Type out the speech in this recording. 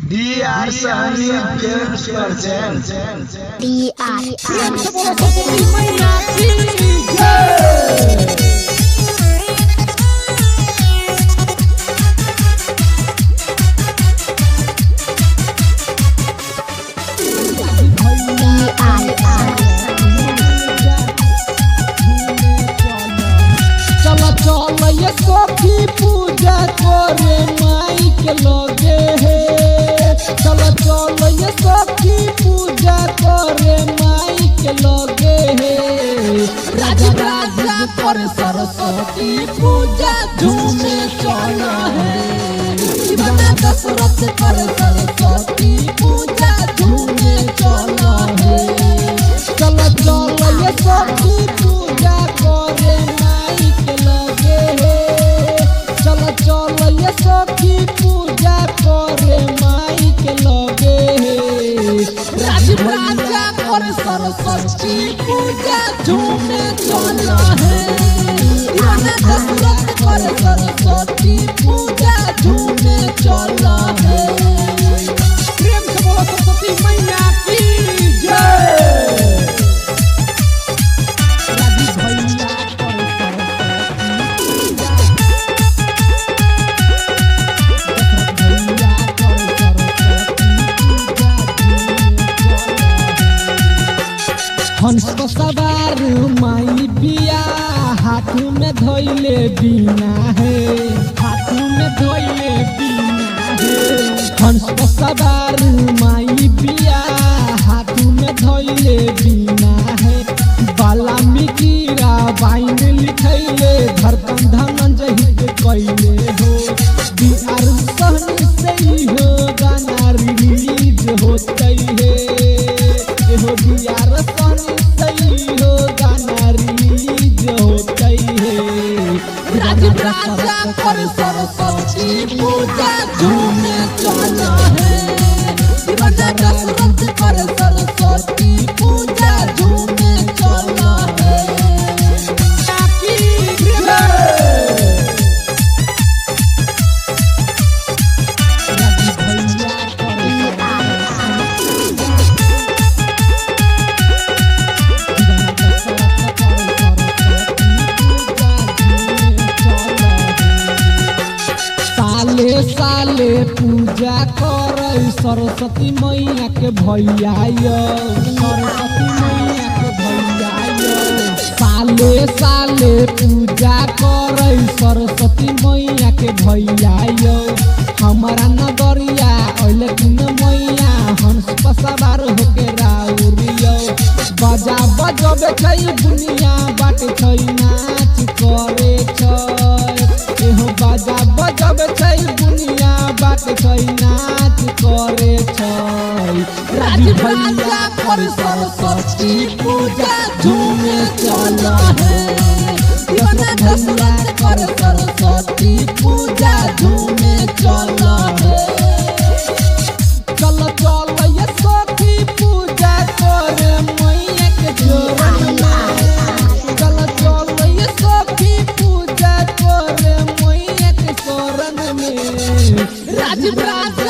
DR Sahani Films presents DR पूजा करे माई के लगे हे चलो चलो ये सखी पूजा करे माई के लगे हे राजा राजा पर सरस्वती पूजा झूमे चलो है राजा दशरथ पर सरस्वती पूजा झूमे चलो है चलो चलो ये सखी पूजा करे माई के लगे हे चलो चलो ये सखी पूजा करे माई के लगे हे राजा पर सरस्वती पूजा झूमे चलो है राजा दशरथ पर सरस्वती पूजा झूमे चलो है प्रेम से बोलो सरस्वती मैया की जय राजी भैया पर हंस को सवार माई बिया हाथ में धोइले बीना है हाथ में धोइले बीना है हंस को सवार माई बिया हाथ में धोइले बीना है बाला मिकीरा बाइन लिखैले धड़कन धनंजय के कैले हो DR सहनी से हो गाना रिलीज होते है हो DR सहनी से हो गाना रिलीज होते है राजा पर सरस्वती पूजा झूमे चलो है राजा दशरथ पर सरस्वती पूजा झूमे चलो है साले साले पूजा करे सरस्वती मैया के भैया यो सरस्वती मैया के भैया यो साले साले पूजा करे सरस्वती मैया के भैया यो हमारा नगरिया ओले कुन मैया हंस पर सवार होके राउरियो बजा बजबे छै दुनिया बाटे छै नाच करे छै एहो बाजा बजबे छै दुनिया बाटे छै नाच करे छै राजी भैया पर सरस्वती पूजा झूमे चलो है राजा दशरथ पर सरस्वती पूजा झूमे चलो है चलो चलो ये सखी पूजा करे मैया के चरण में चलो चलो ये सखी पूजा करे मैया के शरण में राजा